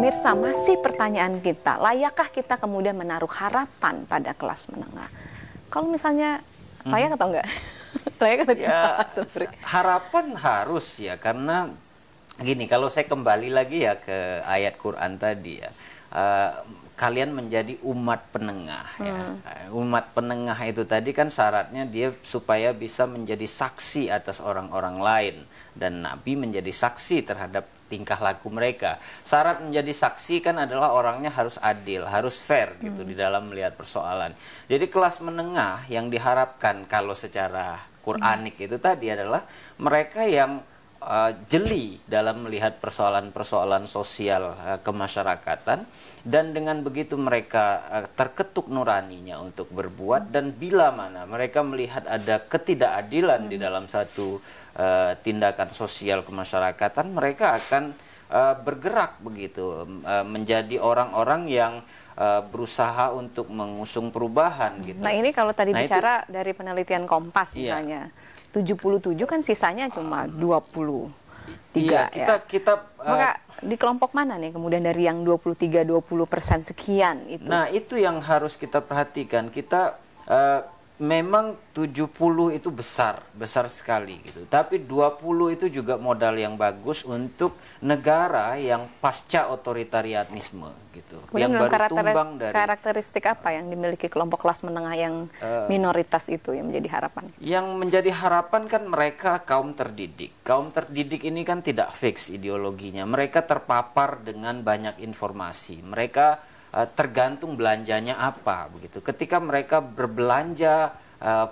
Pemirsa, masih pertanyaan kita, layakkah kita kemudian menaruh harapan pada kelas menengah? Kalau misalnya layak atau enggak? Layak atau Ya, tidak? harapan harus ya, karena gini, kalau saya kembali lagi ya ke ayat Quran tadi ya, kalian menjadi umat penengah ya. Umat penengah itu tadi kan syaratnya dia supaya bisa menjadi saksi atas orang-orang lain, dan Nabi menjadi saksi terhadap tingkah laku mereka. Syarat menjadi saksi kan adalah orangnya harus adil, harus fair gitu di dalam melihat persoalan. Jadi kelas menengah yang diharapkan kalau secara Quranik itu tadi adalah mereka yang jeli dalam melihat persoalan-persoalan sosial kemasyarakatan, dan dengan begitu mereka terketuk nuraninya untuk berbuat, dan bila mana mereka melihat ada ketidakadilan di dalam satu tindakan sosial kemasyarakatan, mereka akan bergerak begitu, menjadi orang-orang yang berusaha untuk mengusung perubahan gitu. Nah, ini kalau tadi bicara dari penelitian Kompas misalnya, 77 kan sisanya cuma 23 iya, kita maka di kelompok mana nih kemudian dari yang 23-20% sekian itu? Nah, itu yang harus kita perhatikan. Kita memang 70 itu besar sekali gitu. Tapi 20 itu juga modal yang bagus untuk negara yang pasca otoritarianisme gitu. Kemudian yang baru tumbang dari karakteristik apa yang dimiliki kelompok kelas menengah yang minoritas itu yang menjadi harapan? Yang menjadi harapan kan mereka kaum terdidik. Kaum terdidik ini kan tidak fix ideologinya. Mereka terpapar dengan banyak informasi. Mereka tergantung belanjanya apa begitu. Ketika mereka berbelanja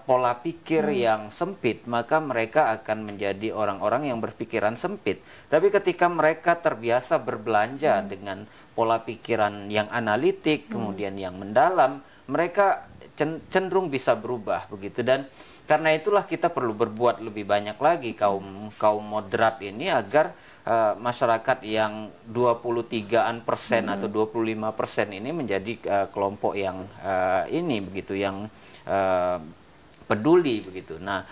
pola pikir yang sempit, maka mereka akan menjadi orang-orang yang berpikiran sempit. Tapi ketika mereka terbiasa berbelanja dengan pola pikiran yang analitik, kemudian yang mendalam, mereka cenderung bisa berubah begitu. Dan karena itulah kita perlu berbuat lebih banyak lagi kaum moderat ini agar masyarakat yang 23% atau 25% ini menjadi kelompok yang ini begitu, yang peduli begitu. Nah,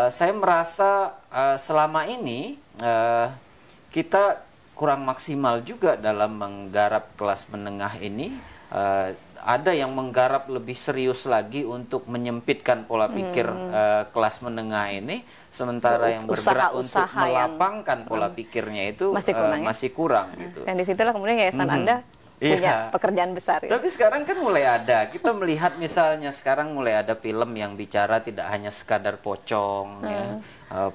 saya merasa selama ini kita kurang maksimal juga dalam menggarap kelas menengah ini. Ada yang menggarap lebih serius lagi untuk menyempitkan pola pikir kelas menengah ini, sementara yang bergerak untuk melapangkan pola pikirnya itu masih kurang gitu. Dan disitulah kemudian yayasan Anda punya pekerjaan besar. Tapi sekarang kan mulai ada, kita melihat misalnya sekarang mulai ada film yang bicara tidak hanya sekadar pocong,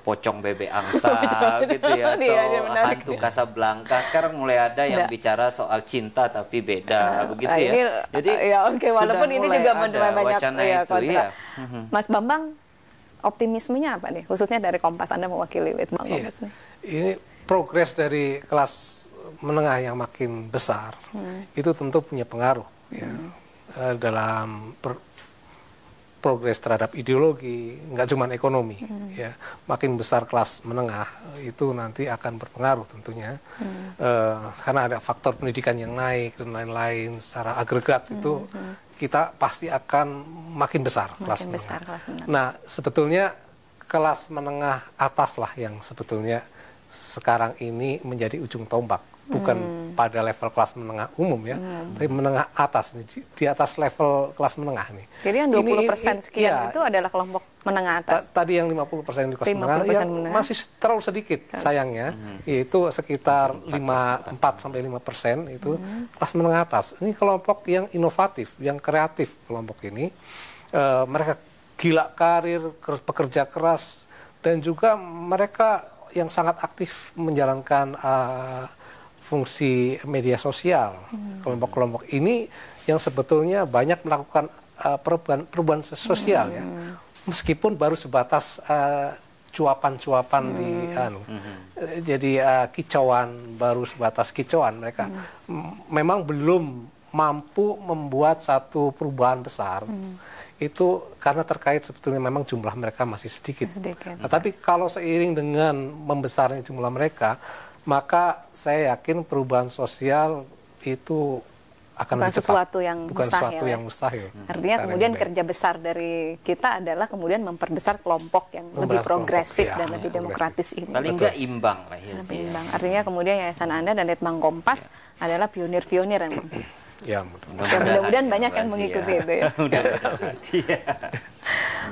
pocong bebek angsa gitu ya, atau hantu Casablanca. Sekarang mulai ada yang bicara soal cinta tapi beda begitu ya. Jadi walaupun ini juga banyak kontra. Mas Bambang, optimismenya apa nih? Khususnya dari Kompas, Anda mewakili Kompas nih. Ini progres dari kelas menengah yang makin besar itu tentu punya pengaruh ya, dalam progres terhadap ideologi, nggak cuma ekonomi ya. Makin besar kelas menengah itu nanti akan berpengaruh tentunya, karena ada faktor pendidikan yang naik dan lain-lain. Secara agregat itu kita pasti akan makin besar kelas menengah. Nah, sebetulnya kelas menengah atas lah yang sebetulnya sekarang ini menjadi ujung tombak. Bukan pada level kelas menengah umum ya, tapi menengah atas, di atas level kelas menengah nih. Jadi yang 20% sekian itu adalah kelompok menengah atas. Tadi yang 50% di kelas menengah, ya masih terlalu sedikit sayangnya, yaitu sekitar 4-5% itu kelas menengah atas. Ini kelompok yang inovatif, yang kreatif kelompok ini. Mereka gila karir, pekerja keras, dan juga mereka yang sangat aktif menjalankan fungsi media sosial. Kelompok-kelompok ini yang sebetulnya banyak melakukan perubahan sosial ya, meskipun baru sebatas cuapan-cuapan di jadi kicauan, baru sebatas kicauan. Mereka memang belum mampu membuat satu perubahan besar. Itu karena terkait sebetulnya memang jumlah mereka masih sedikit. Nah, tapi kalau seiring dengan membesarnya jumlah mereka, maka saya yakin perubahan sosial itu akan bukan sesuatu yang bukan mustahil. Sesuatu yang mustahil. Artinya kemudian kerja besar dari kita adalah kemudian memperbesar kelompok yang lebih progresif dan lebih demokratis ini. Paling nggak imbang lah ya. Lebih imbang. Artinya kemudian Yayasan Anda dan Litbang Kompas adalah pionir-pionir yang mudah-mudahan banyak yang mengikuti itu ya.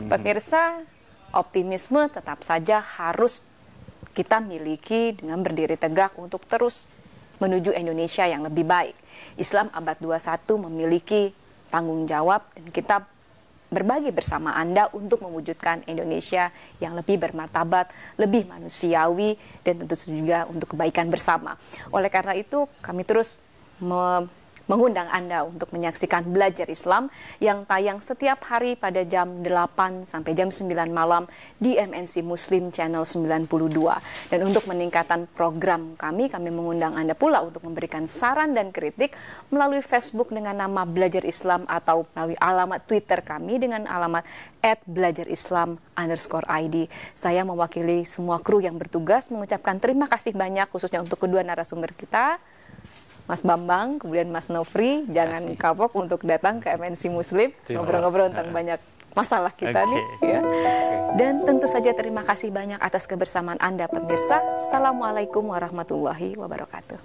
Pemirsa, optimisme tetap saja harus kita miliki dengan berdiri tegak untuk terus menuju Indonesia yang lebih baik. Islam abad 21 memiliki tanggung jawab dan kita berbagi bersama Anda untuk mewujudkan Indonesia yang lebih bermartabat, lebih manusiawi, dan tentu juga untuk kebaikan bersama. Oleh karena itu, kami terus mengundang Anda untuk menyaksikan Belajar Islam yang tayang setiap hari pada jam 8 sampai jam 9 malam di MNC Muslim Channel 92. Dan untuk meningkatkan program kami mengundang Anda pula untuk memberikan saran dan kritik melalui Facebook dengan nama Belajar Islam atau melalui alamat Twitter kami dengan alamat @belajarislam_id. Saya mewakili semua kru yang bertugas mengucapkan terima kasih banyak khususnya untuk kedua narasumber kita, Mas Bambang, kemudian Mas Nofri, jangan kapok untuk datang ke MNC Muslim, ngobrol-ngobrol tentang banyak masalah kita nih. Ya. Dan tentu saja terima kasih banyak atas kebersamaan Anda pemirsa. Assalamualaikum warahmatullahi wabarakatuh.